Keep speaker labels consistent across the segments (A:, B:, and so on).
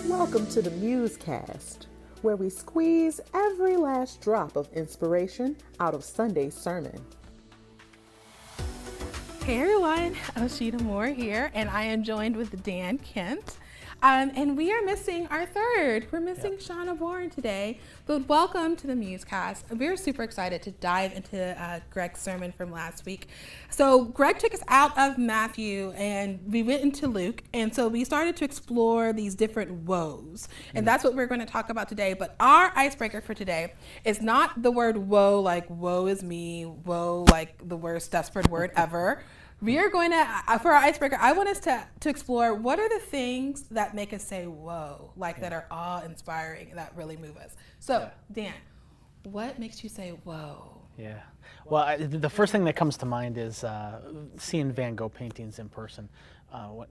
A: Welcome to the MuseCast, where we squeeze every last drop of inspiration out of Sunday's sermon.
B: Hey everyone, Osheta here, and I am joined with Dan Kent. And we are missing our third. We're missing Shawna today, but welcome to the MuseCast. We're super excited to dive into Greg's sermon from last week. So Greg took us out of Matthew and we went into Luke, and so we started to explore these different woes, and that's what we're going to talk about today. But our icebreaker for today is not the word woe like woe is me, woe like the worst desperate word ever. We are going to, for our icebreaker, I want us to explore what are the things that make us say, whoa, like that are awe-inspiring, that really move us. So, Dan, what makes you say, whoa?
C: Yeah. Well, the first thing that comes to mind is seeing Van Gogh paintings in person.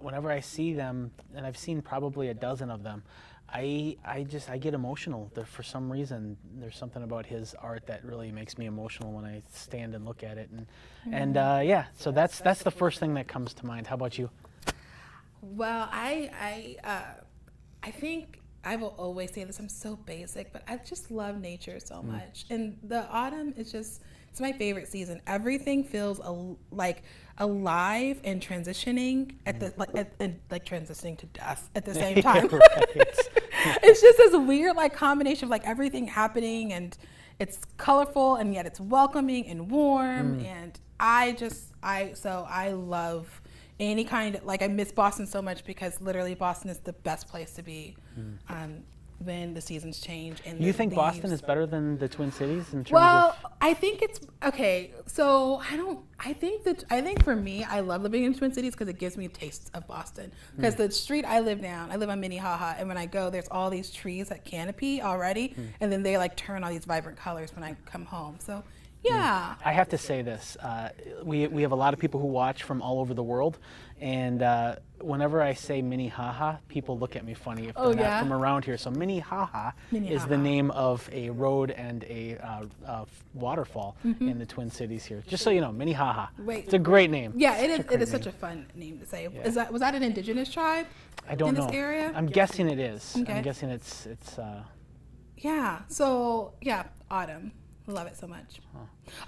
C: Whenever I see them, and I've seen probably a dozen of them, I get emotional. For some reason, there's something about his art that really makes me emotional when I stand and look at it. So that's the first thing that comes to mind. How about you?
B: Well, I think I will always say this. I'm so basic, but I just love nature so much. And the autumn is just, it's my favorite season. Everything feels like alive and transitioning at the like transitioning to death at the same time. It's just this weird like combination of like everything happening, and it's colorful and yet it's welcoming and warm. And I love any kind of, like, I miss Boston so much because literally Boston is the best place to be when the seasons change. And
C: you think Boston is better than the Twin Cities in terms
B: of? I think it's okay. So I think for me, I love living in Twin Cities because it gives me a taste of Boston. Because the street I live on Minnehaha, and when I go, there's all these trees that canopy already, and then they like turn all these vibrant colors when I come home. So. Yeah.
C: I have to say this. We have a lot of people who watch from all over the world, and whenever I say Minnehaha, people look at me funny if they're not from around here. So Minnehaha is the name of a road and a waterfall in the Twin Cities here. Just so you know, Minnehaha. It's a great name.
B: Yeah, it is such a fun name to say. Yeah. Was that an indigenous tribe?
C: I don't know.
B: In this area?
C: I'm guessing it is.
B: Okay.
C: I'm guessing it's.
B: Yeah. So autumn. Love it so much.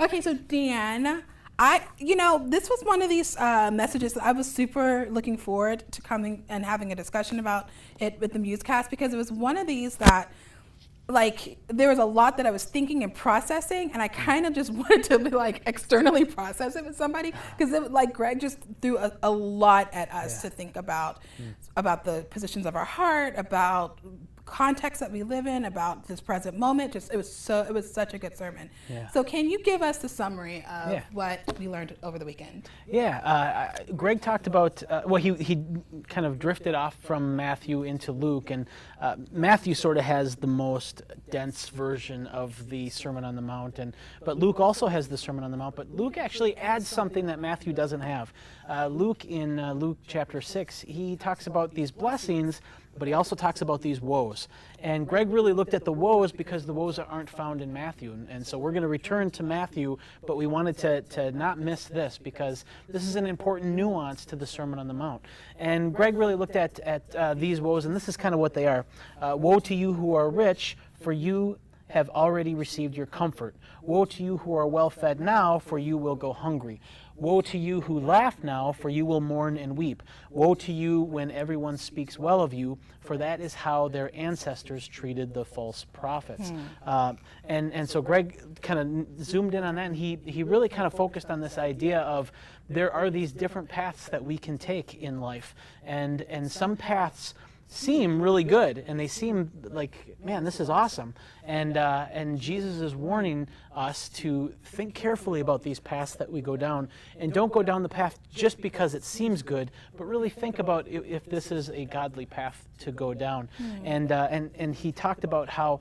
B: Okay, so Dan, this was one of these messages that I was super looking forward to coming and having a discussion about it with the MuseCast, because it was one of these that, like, there was a lot that I was thinking and processing, and I kind of just wanted to be like externally process it with somebody, because like Greg just threw a lot at us to think about the positions of our heart, about context that we live in, about this present moment. It was such a good sermon. So can you give us the summary of what we learned over the weekend?
C: Greg talked about he kind of drifted off from Matthew into Luke, and Matthew sort of has the most dense version of the Sermon on the Mount, but Luke also has the Sermon on the Mount, but Luke actually adds something that Matthew doesn't have. Luke in Luke chapter 6, he talks about these blessings, but he also talks about these woes. And Greg really looked at the woes because the woes aren't found in Matthew. And so we're going to return to Matthew, but we wanted to not miss this because this is an important nuance to the Sermon on the Mount. And Greg really looked at these woes, and this is kind of what they are. Woe to you who are rich, for you have already received your comfort. Woe to you who are well fed now, for you will go hungry. Woe to you who laugh now, for you will mourn and weep. Woe to you when everyone speaks well of you, for that is how their ancestors treated the false prophets. And so Greg kind of zoomed in on that, and he really kind of focused on this idea of there are these different paths that we can take in life, and some paths seem really good, and they seem like, man, this is awesome. And Jesus is warning us to think carefully about these paths that we go down, and don't go down the path just because it seems good, but really think about if this is a godly path to go down. And he talked about how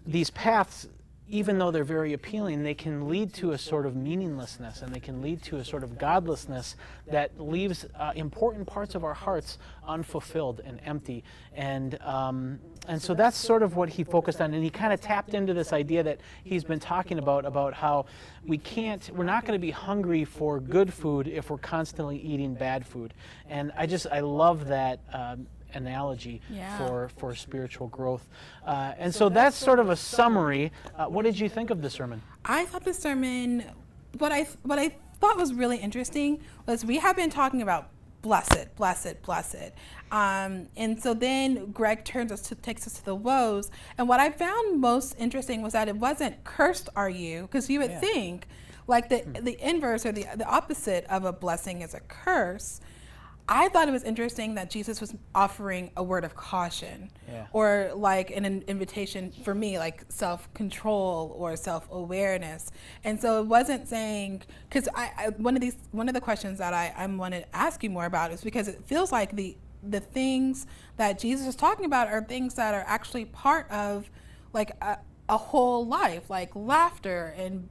C: these paths, even though they're very appealing, they can lead to a sort of meaninglessness, and they can lead to a sort of godlessness that leaves important parts of our hearts unfulfilled and empty. And so that's sort of what he focused on, and he kind of tapped into this idea that he's been talking about how we're not going to be hungry for good food if we're constantly eating bad food. And I love that analogy
B: Yeah.
C: for spiritual growth. And so that's sort of a summary. What did you think of the sermon?
B: I thought the sermon, what I thought was really interesting was we have been talking about blessed, blessed, blessed. And so then Greg takes us to the woes. And what I found most interesting was that it wasn't cursed are you, because you would think like the inverse or the opposite of a blessing is a curse. I thought it was interesting that Jesus was offering a word of caution or like an invitation for me, like self-control or self-awareness. And so it wasn't saying, because one of the questions that I wanted to ask you more about is because it feels like the things that Jesus is talking about are things that are actually part of like a whole life, like laughter and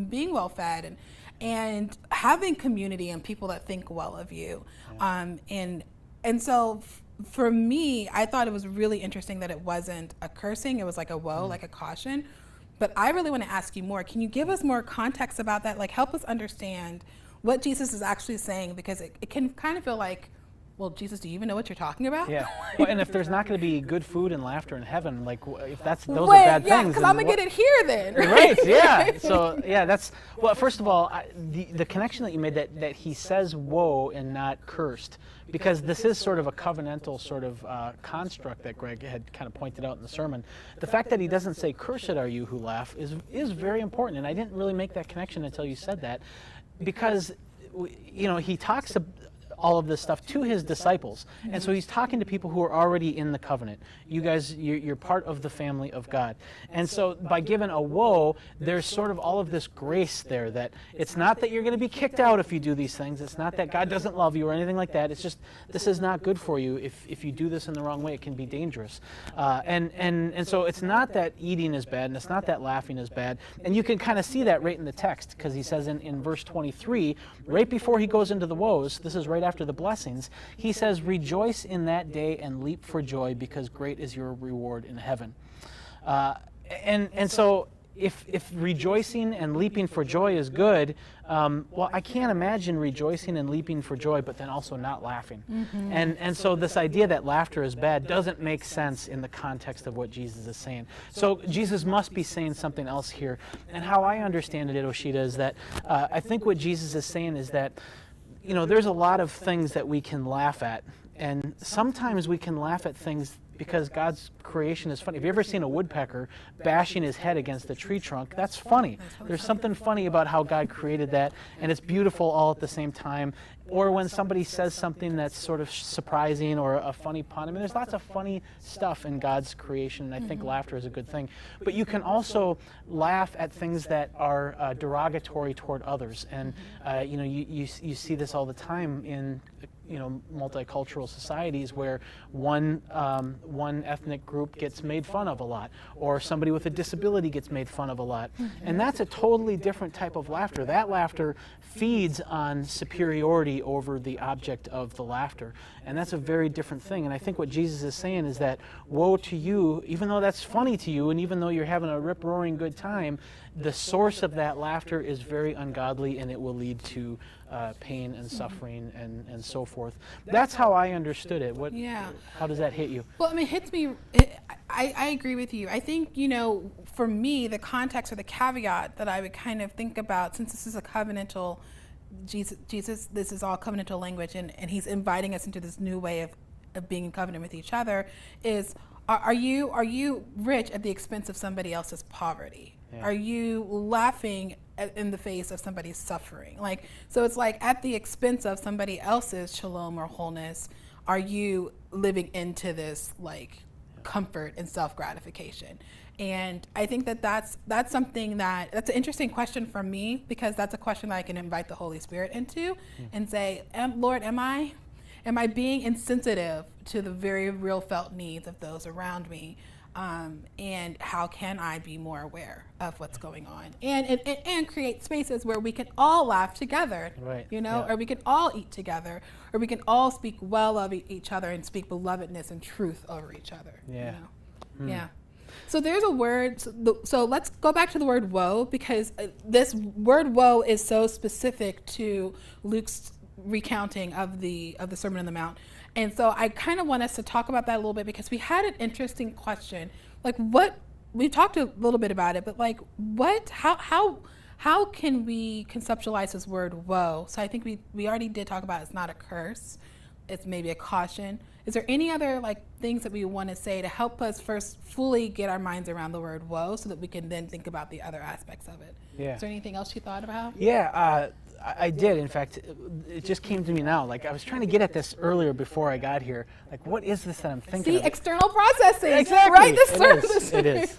B: being well fed and having community and people that think well of you. And so for me, I thought it was really interesting that it wasn't a cursing, it was like a woe, like a caution. But I really want to ask you more. Can you give us more context about that? Like help us understand what Jesus is actually saying, because it can kind of feel like, well, Jesus, do you even know what you're talking about?
C: Yeah. Well, and if there's not going to be good food and laughter in heaven, like if those are bad things.
B: Yeah, because I'm going to get it here then.
C: Right, yeah. So, yeah, well, first of all, the connection that you made that he says woe and not cursed, because this is sort of a covenantal sort of construct that Greg had kind of pointed out in the sermon. The fact that he doesn't say, cursed are you who laugh, is very important. And I didn't really make that connection until you said that, because, he talks all of this stuff to his disciples. And so he's talking to people who are already in the covenant. You guys, you're part of the family of God. And so by giving a woe, there's sort of all of this grace there, that it's not that you're going to be kicked out if you do these things. It's not that God doesn't love you or anything like that. It's just, this is not good for you. If you do this in the wrong way, it can be dangerous. And so it's not that eating is bad, and it's not that laughing is bad. And you can kind of see that right in the text, because he says in verse 23, right before he goes into the woes, this is right after the blessings, he says, rejoice in that day and leap for joy, because great is your reward in heaven. And so if rejoicing and leaping for joy is good, well, I can't imagine rejoicing and leaping for joy, but then also not laughing. Mm-hmm. And so this idea that laughter is bad doesn't make sense in the context of what Jesus is saying. So Jesus must be saying something else here. And how I understand it, Osheta, is that I think what Jesus is saying is that there's a lot of things that we can laugh at, and sometimes we can laugh at things because God's creation is funny. Have you ever seen a woodpecker bashing his head against a tree trunk? That's funny. There's something funny about how God created that, and it's beautiful all at the same time. Or when somebody says something that's sort of surprising or a funny pun. I mean, there's lots of funny stuff in God's creation, and I think laughter is a good thing. But you can also laugh at things that are derogatory toward others. And, you see this all the time in multicultural societies where one ethnic group gets made fun of a lot, or somebody with a disability gets made fun of a lot. And that's a totally different type of laughter. That laughter feeds on superiority over the object of the laughter. And that's a very different thing. And I think what Jesus is saying is that woe to you, even though that's funny to you, and even though you're having a rip-roaring good time, the source of that laughter is very ungodly, and it will lead to pain and suffering and so forth. That's how I understood it. How does that hit you?
B: Well, I mean, it hits me. I agree with you. I think, for me, the context or the caveat that I would kind of think about, since this is a covenantal, Jesus, this is all covenantal language, and he's inviting us into this new way of being in covenant with each other, is are you rich at the expense of somebody else's poverty? Yeah. Are you laughing in the face of somebody's suffering? So it's like at the expense of somebody else's shalom or wholeness, are you living into this comfort and self-gratification? And I think that's something that's an interesting question for me, because that's a question that I can invite the Holy Spirit into and say, Lord, am I being insensitive to the very real felt needs of those around me? And how can I be more aware of what's going on, and create spaces where we can all laugh together, right? Or we can all eat together, or we can all speak well of each other and speak belovedness and truth over each other. Yeah. So there's a word. So let's go back to the word woe, because this word woe is so specific to Luke's recounting of the Sermon on the Mount. And so I kind of want us to talk about that a little bit, because we had an interesting question. Like, what, we talked a little bit about it, but like, what, how can we conceptualize this word woe? So I think we already did talk about it's not a curse, it's maybe a caution. Is there any other like things that we want to say to help us first fully get our minds around the word woe, so that we can then think about the other aspects of it?
C: Yeah.
B: Is there anything else you thought about?
C: Yeah, I did. In fact, it just came to me now. Like, I was trying to get at this earlier before I got here. Like, what is this that I'm thinking
B: See,
C: of?
B: external processing.
C: Exactly.
B: Right?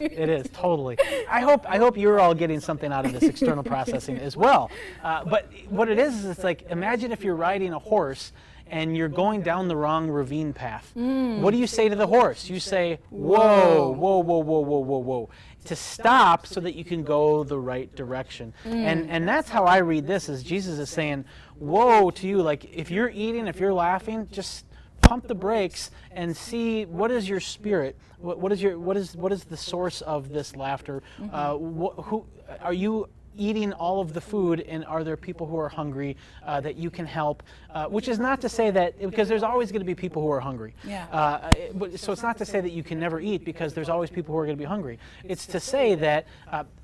C: It is, totally. I hope you're all getting something out of this external processing as well. But what it is it's like, imagine if you're riding a horse and you're going down the wrong ravine path. What do you say to the horse? You say, whoa, whoa, whoa, whoa, whoa, whoa, whoa, to stop so that you can go the right direction. And that's how I read this, is Jesus is saying, whoa to you. Like, if you're eating, if you're laughing, just pump the brakes and see, what is your spirit? What is the source of this laughter? Who are you eating all of the food, and are there people who are hungry that you can help? Which is not to say that, because there's always going to be people who are hungry.
B: Yeah.
C: So it's not to say that you can never eat, because there's always people who are going to be hungry. It's to say that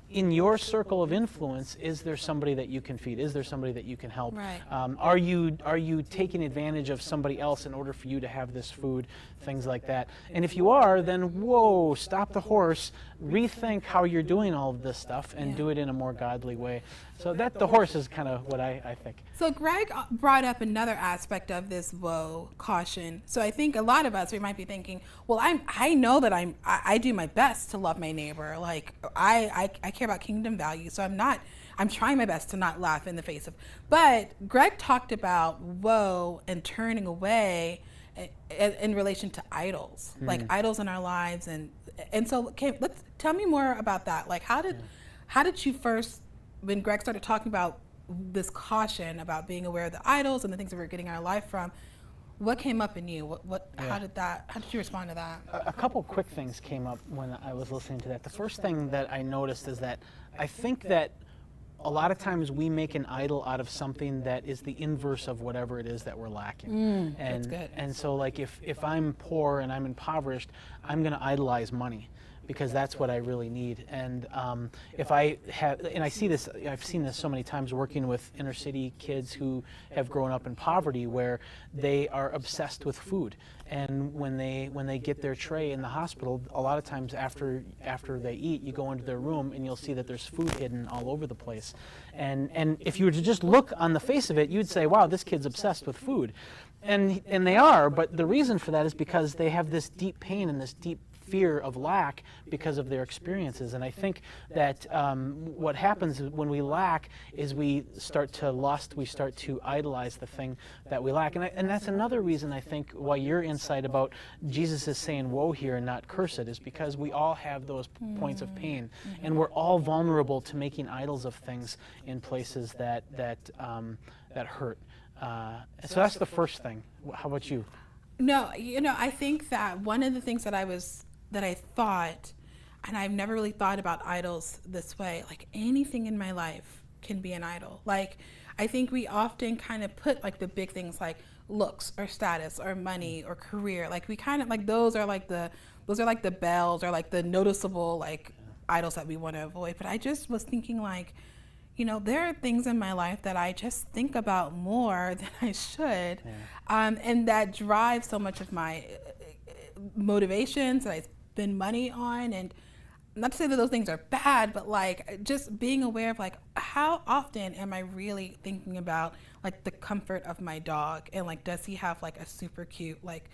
C: in your circle of influence, is there somebody that you can feed? Is there somebody that you can help?
B: Right.
C: Are you taking advantage of somebody else in order for you to have this food? Things like that. And if you are, then whoa, stop the horse, rethink how you're doing all of this stuff, and do it in a more godly way. So that the horse is kind of what I think.
B: So Greg brought up another aspect of this woe, caution. So I think a lot of us, we might be thinking, well, I know that I do my best to love my neighbor. Like, I care about kingdom values, so I'm trying my best to not laugh in the face of. But Greg talked about woe and turning away in relation to idols, like idols in our lives, and so let's tell me more about that. Like, how did you first, when Greg started talking about this caution about being aware of the idols and the things that we're getting our life from, what came up in you? How did you respond to that?
C: A couple quick things came up when I was listening to that. The first thing that I noticed is that I think that a lot of times we make an idol out of something that is the inverse of whatever it is that we're lacking.
B: That's good.
C: And so, like, if I'm poor and I'm impoverished, I'm going to idolize money, because that's what I really need. And if I have, and I see this, I've seen this so many times working with inner city kids who have grown up in poverty, where they are obsessed with food. And when they get their tray in the hospital, a lot of times after they eat, you go into their room and you'll see that there's food hidden all over the place. And if you were to just look on the face of it, you'd say, wow, this kid's obsessed with food. And they are, but the reason for that is because they have this deep pain and this deep fear of lack because of their experiences. And I think that what happens when we lack is we start to lust, we start to idolize the thing that we lack. And that's another reason, I think, why your insight about Jesus is saying woe here and not curse it, is because we all have those points of pain, and we're all vulnerable to making idols of things in places that hurt. So that's the first thing. How about you?
B: No, I think that one of the things that I thought, and I've never really thought about idols this way, like anything in my life can be an idol. Like, I think we often kind of put like the big things like looks or status or money or career, like we kind of like those are like the bells or like the noticeable like idols that we want to avoid. But I just was thinking, like, there are things in my life that I just think about more than I should, and that drive so much of my motivations that I spend money on. And not to say that those things are bad, but like just being aware of like, how often am I really thinking about like the comfort of my dog, and like, does he have like a super cute like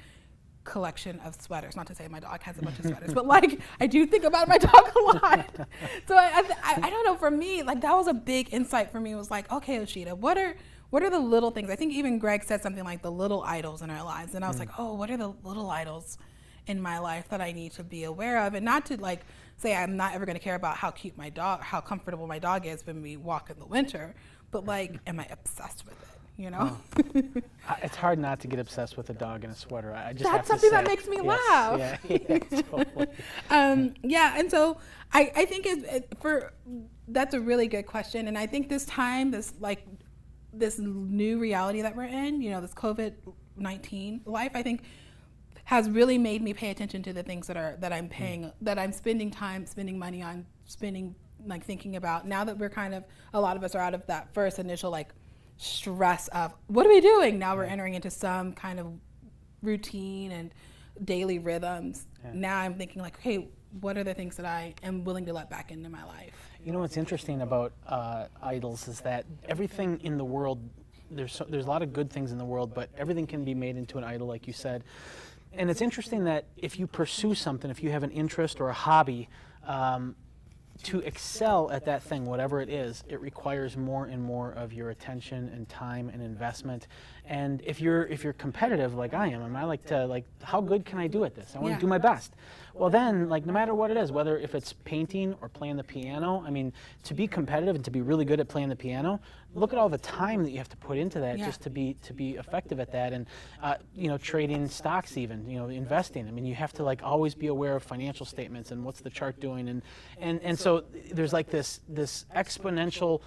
B: collection of sweaters? Not to say my dog has a bunch of sweaters, but like I do think about my dog a lot. So I don't know, for me, like that was a big insight for me. It was like, okay, Osheta, what are the little things? I think even Greg said something like the little idols in our lives, and I was like, oh, what are the little idols in my life that I need to be aware of? And not to like say I'm not ever going to care about how cute my dog, how comfortable my dog is when we walk in the winter, but like, am I obsessed with it?
C: It's hard not to get obsessed with a dog in a sweater. I just
B: That's
C: have
B: something
C: to say.
B: that makes me laugh.
C: Yeah, totally.
B: And so I think that's a really good question. And I think this time, this new reality that we're in, this COVID 19 life, I think, has really made me pay attention to the things that I'm paying, that I'm spending time, spending money on, like thinking about. Now that we're kind of, a lot of us are out of that first initial like stress of what are we doing? Now we're entering into some kind of routine and daily rhythms. Now I'm thinking like, okay, what are the things that I am willing to let back into my life?
C: You know what's interesting about idols is that everything in the world, there's a lot of good things in the world, but everything can be made into an idol, like you said. And it's interesting that if you pursue something, if you have an interest or a hobby, to excel at that thing, whatever it is, it requires more and more of your attention and time and investment. And if you're competitive like I am, and I like to, like, how good can I do at this? I want to do my best. Well then, like, no matter what it is, whether if it's painting or playing the piano, I mean, to be competitive and to be really good at playing the piano, look at all the time that you have to put into that just to be effective at that. And you know, trading stocks, even, you know, investing. I mean, you have to like always be aware of financial statements and what's the chart doing, and so there's like this exponential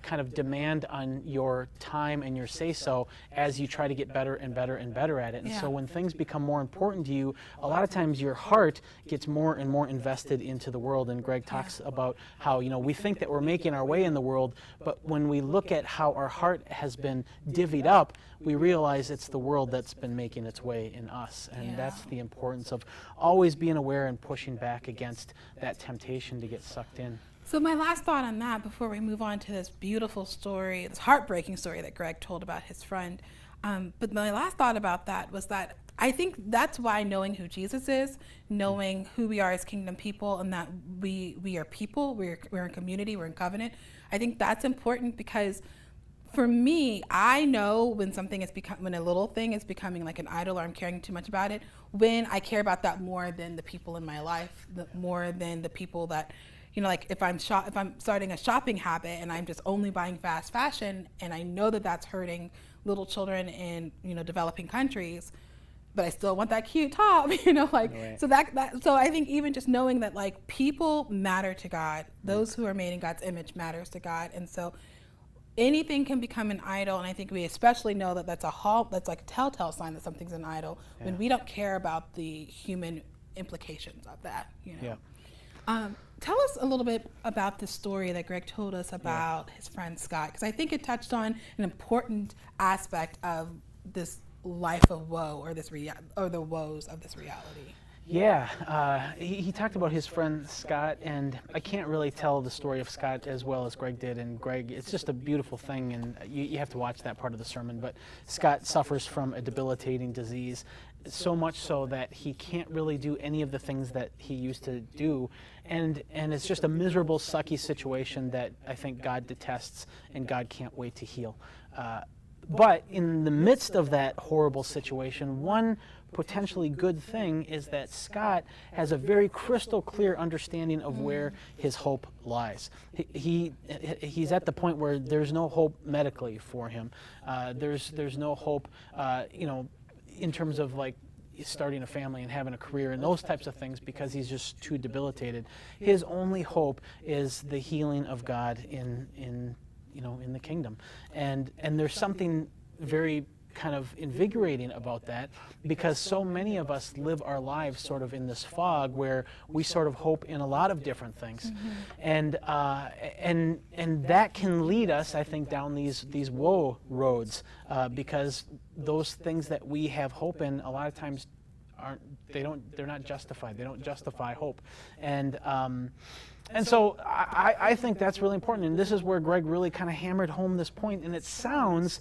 C: kind of demand on your time and your say-so as you try to get better and better and better at it. And so when things become more important to you, a lot of times your heart gets more and more invested into the world. And Greg talks about how, you know, we think that we're making our way in the world, but when we look at how our heart has been divvied up, we realize it's the world that's been making its way in us. And that's the importance of always being aware and pushing back against that temptation to get sucked in.
B: So my last thought on that, before we move on to this beautiful story, this heartbreaking story that Greg told about his friend, but my last thought about that was that I think that's why knowing who Jesus is, knowing who we are as kingdom people, and that we are people, we're in community, we're in covenant, I think that's important, because for me, I know when something is when a little thing is becoming like an idol, or I'm caring too much about it, when I care about that more than the people in my life, more than the people that, you know, like if I'm starting a shopping habit and I'm just only buying fast fashion, and I know that that's hurting little children in, you know, developing countries, but I still want that cute top, you know, like, so so I think even just knowing that like people matter to God, those who are made in God's image matters to God. And so anything can become an idol, and I think we especially know that that's like a telltale sign that something's an idol when we don't care about the human implications of that, you know. Tell us a little bit about the story that Greg told us about his friend Scott, because I think it touched on an important aspect of this life of woe, or or the woes of this reality.
C: Yeah, he talked about his friend Scott, and I can't really tell the story of Scott as well as Greg did. And Greg, it's just a beautiful thing, and you have to watch that part of the sermon. But Scott suffers from a debilitating disease, so much so that he can't really do any of the things that he used to do, and it's just a miserable, sucky situation that I think God detests, and God can't wait to heal. But in the midst of that horrible situation, one potentially good thing is that Scott has a very crystal clear understanding of where his hope lies. He's at the point where there's no hope medically for him. There's no hope, you know, in terms of like starting a family and having a career and those types of things, because he's just too debilitated. His only hope is the healing of God in you know, in the kingdom. And there's something very kind of invigorating about that, because so many of us live our lives sort of in this fog where we sort of hope in a lot of different things. And that can lead us, I think, down these woe roads, because those things that we have hope in a lot of times they're not justified. They don't justify hope. And so I think that's really important, and this is where Greg really kind of hammered home this point. And it sounds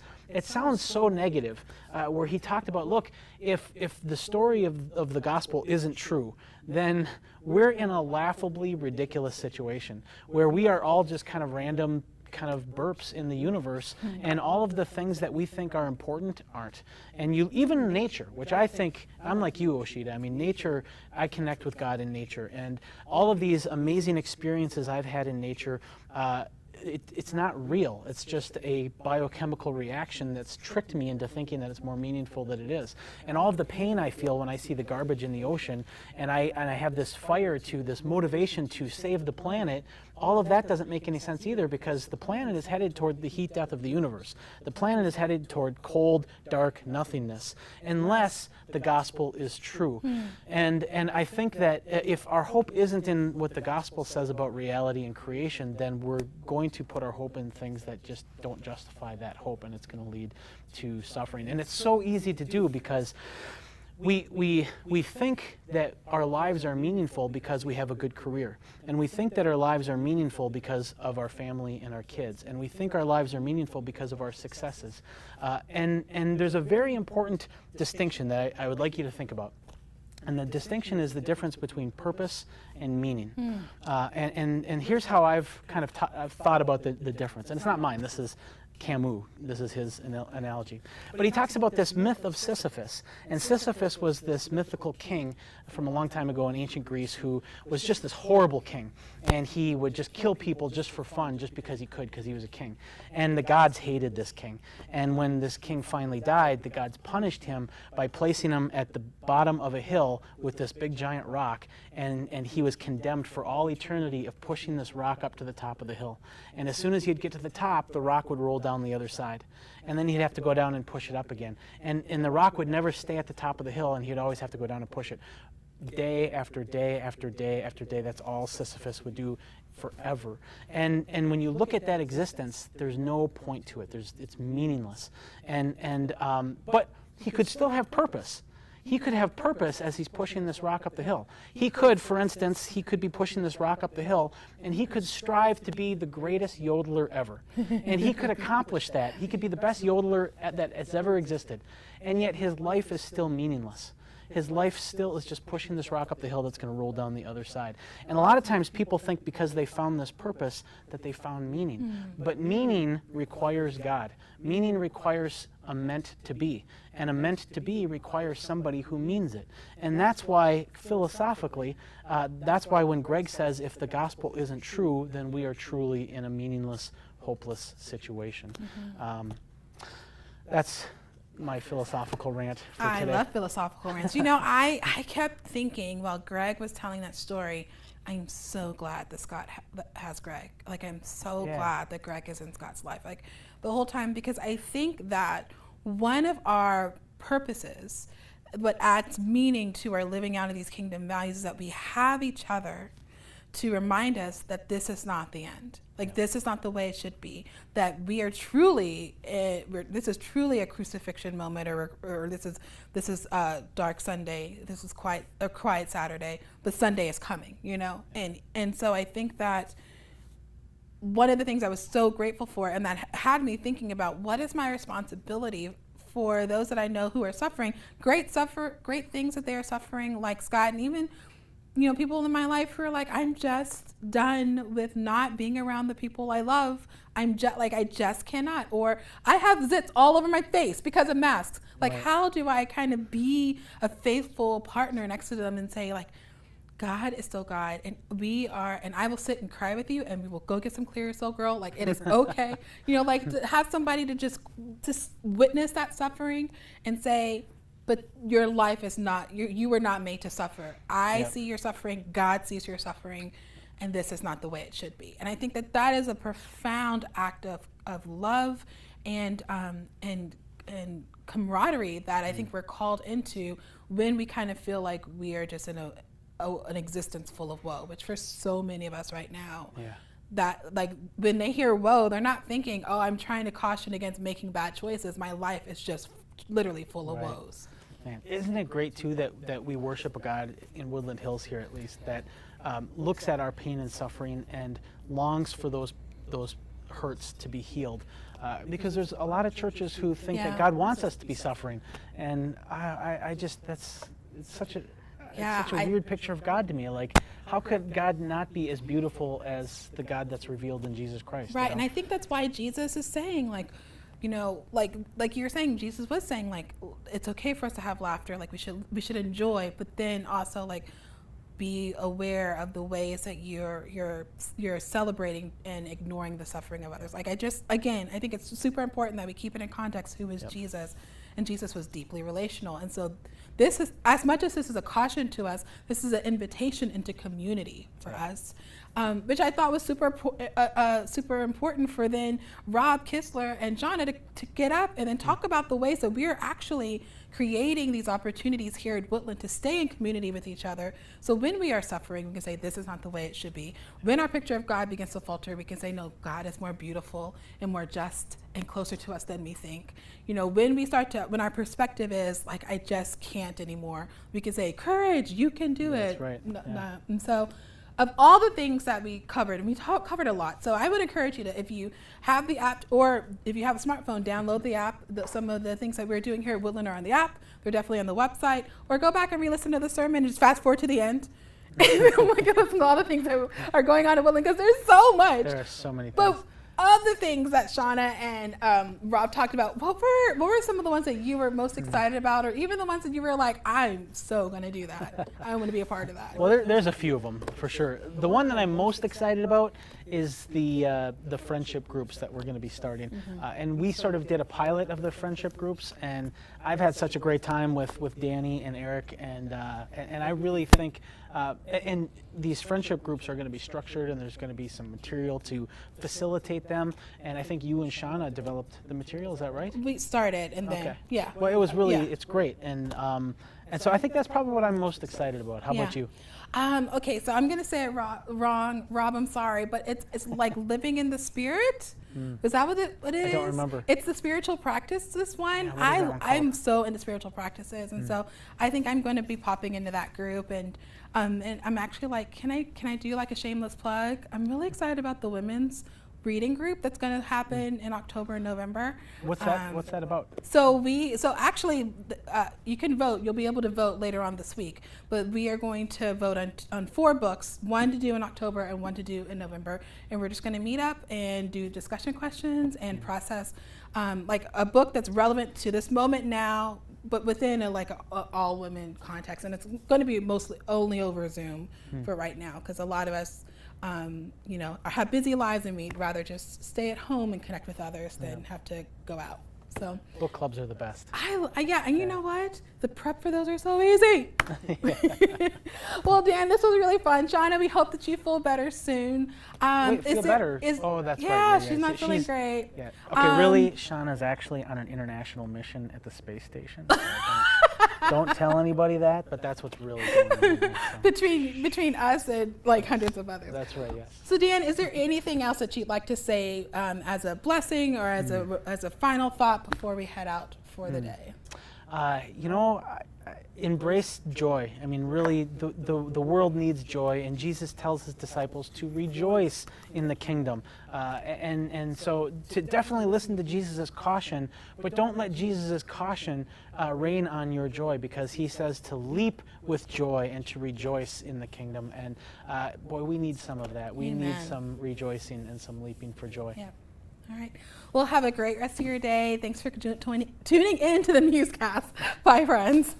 C: so negative, where he talked about, look, if the story of the gospel isn't true, then we're in a laughably ridiculous situation where we are all just kind of random kind of burps in the universe, and all of the things that we think are important aren't. And even nature, which I think, I'm like you, Osheta, I mean, nature, I connect with God in nature, and all of these amazing experiences I've had in nature, it's not real. It's just a biochemical reaction that's tricked me into thinking that it's more meaningful than it is. And all of the pain I feel when I see the garbage in the ocean, and I have this fire to this motivation to save the planet, all of that doesn't make any sense either, because the planet is headed toward the heat death of the universe. The planet is headed toward cold, dark nothingness, unless the gospel is true. And I think that if our hope isn't in what the gospel says about reality and creation, then we're going to put our hope in things that just don't justify that hope, and it's going to lead to suffering. And it's so easy to do, because we think that our lives are meaningful because we have a good career, and we think that our lives are meaningful because of our family and our kids, and we think our lives are meaningful because of our successes. And there's a very important distinction that I would like you to think about. And the distinction is the difference between purpose and meaning. And here's how I've kind of I've thought about the difference. And it's not mine. This is Camus. This is his analogy. But he talks about this myth of Sisyphus. And Sisyphus was this mythical king from a long time ago in ancient Greece who was just this horrible king. And he would just kill people just for fun, just because he could, because he was a king. And the gods hated this king. And when this king finally died, the gods punished him by placing him at the bottom of a hill with this big giant rock. And he was condemned for all eternity of pushing this rock up to the top of the hill. And as soon as he'd get to the top, the rock would roll down the other side. And then he'd have to go down and push it up again. And the rock would never stay at the top of the hill, and he'd always have to go down and push it. Day after day after day after day, that's all Sisyphus would do forever. And when you look at that existence, there's no point to it. It's meaningless. But he could still have purpose. He could have purpose as he's pushing this rock up the hill. He could, for instance, he could be pushing this rock up the hill, and he could strive to be the greatest yodeler ever. And he could accomplish that. He could be the best yodeler that has ever existed. And yet his life is still meaningless. His life still is just pushing this rock up the hill that's going to roll down the other side. And a lot of times people think because they found this purpose that they found meaning. But meaning requires God. Meaning requires a meant to be. And a meant to be requires somebody who means it. And that's why, philosophically, that's why when Greg says if the gospel isn't true, then we are truly in a meaningless, hopeless situation. That's my philosophical rant for today.
B: I love philosophical rants. You know, I kept thinking while Greg was telling that story, I'm so glad that Scott has Greg. Like, I'm so glad that Greg is in Scott's life. Like, the whole time, because I think that one of our purposes, what adds meaning to our living out of these kingdom values, is that we have each other to remind us that this is not the end. Like, this is not the way it should be. That we are truly, this is truly a crucifixion moment, or this is Dark Sunday. This is a quiet Saturday. But Sunday is coming, you know. And so I think that one of the things I was so grateful for, and that had me thinking about what is my responsibility for those that I know who are suffering, great things that they are suffering, like Scott, and even, you know, people in my life who are like, I'm just done with not being around the people I love. I just cannot. Or I have zits all over my face because of masks. Like, how do I kind of be a faithful partner next to them and say, like, God is still God, and and I will sit and cry with you, and we will go get some Clearasil, girl. Like, it is okay. You know, like, to have somebody to just witness that suffering and say, but your life is not, you were not made to suffer. I see your suffering, God sees your suffering, and this is not the way it should be. And I think that is a profound act of love and camaraderie that I think we're called into when we kind of feel like we are just in an existence full of woe, which for so many of us right now, that, like, when they hear woe, they're not thinking, oh, I'm trying to caution against making bad choices. My life is just literally full of woes.
C: Man, isn't it great too that we worship a God in Woodland Hills here, at least, that looks at our pain and suffering and longs for those hurts to be healed? Because there's a lot of churches who think that God wants us to be suffering, and I just, it's such a weird picture of God to me. Like, how could God not be as beautiful as the God that's revealed in Jesus Christ?
B: Right,
C: you know?
B: and I think that's why Jesus is saying, like, you know, like you're saying, Jesus was saying, like, it's okay for us to have laughter, like we should enjoy, but then also, like, be aware of the ways that you're celebrating and ignoring the suffering of others. Like I think it's super important that we keep it in context. Who is Jesus? And Jesus was deeply relational. And so this is, as much as this is a caution to us, this is an invitation into community for us, which I thought was super important for then Rob Kistler and Shawna to get up and then talk about the ways that we are actually creating these opportunities here at Woodland to stay in community with each other. So when we are suffering, we can say, this is not the way it should be. When our picture of God begins to falter, we can say, no, God is more beautiful and more just and closer to us than we think. You know, when our perspective is like, I just can't anymore, we can say, courage, you can do it.
C: That's right.
B: And so, of all the things that we covered, and we covered a lot, so I would encourage you to, if you have the app, or if you have a smartphone, download the app. Some of the things that we're doing here at Woodland are on the app. They're definitely on the website. Or go back and re-listen to the sermon and just fast forward to the end. Look at listen to all the things that are going on at Woodland, because there's so much.
C: There are so many things.
B: But of the things that Shawna and Rob talked about, what were some of the ones that you were most excited about, or even the ones that you were like, I'm so going to do that. I want to be a part of that.
C: Well, there's a few of them for sure. The one that I'm most excited about is the friendship groups that we're going to be starting. And we sort of did a pilot of the friendship groups, and I've had such a great time with Danny and Eric, and I really think, and these friendship groups are going to be structured, and there's going to be some material to facilitate them. And I think you and Shawna developed the material. Is that right?
B: We started, and then yeah.
C: Well, it was really it's great, and so I think that's probably what I'm most excited about. How about you?
B: Okay, so I'm gonna say it wrong, Rob. I'm sorry, but it's like living in the spirit. Is that what it is?
C: I don't remember.
B: It's the spiritual practice. This one,
C: Yeah,
B: I'm so into spiritual practices, and so I think I'm going to be popping into that group, and I'm actually like, can I do like a shameless plug? I'm really excited about the women's reading group that's going to happen in October and November.
C: What's that about?
B: So actually, you can vote. You'll be able to vote later on this week. But we are going to vote on 4 books, one to do in October and one to do in November. And we're just going to meet up and do discussion questions and process like a book that's relevant to this moment now, but within a all women context. And it's going to be mostly only over Zoom for right now, because a lot of us have busy lives, and we'd rather just stay at home and connect with others than have to go out. So
C: book clubs are the best.
B: And you know what? The prep for those are so easy. Well, Dan, this was really fun. Shawna, we hope that you feel better soon.
C: Feel better? Oh, that's right.
B: Yeah, she's not feeling great.
C: Yeah. Okay, really, Shawna's actually on an international mission at the space station. Don't tell anybody that, but that's what's really going on. So.
B: Between us and like hundreds of others.
C: That's right, yes.
B: So Dan, is there anything else that you'd like to say as a blessing or as a final thought before we head out for the day?
C: Embrace joy. I mean, really, the world needs joy, and Jesus tells his disciples to rejoice in the kingdom. And so to definitely listen to Jesus' caution, but don't let Jesus' caution rain on your joy, because he says to leap with joy and to rejoice in the kingdom. And boy, we need some of that. We need some rejoicing and some leaping for joy.
B: Yeah. All right. Well, have a great rest of your day. Thanks for tuning in to the MuseCast. Bye, friends.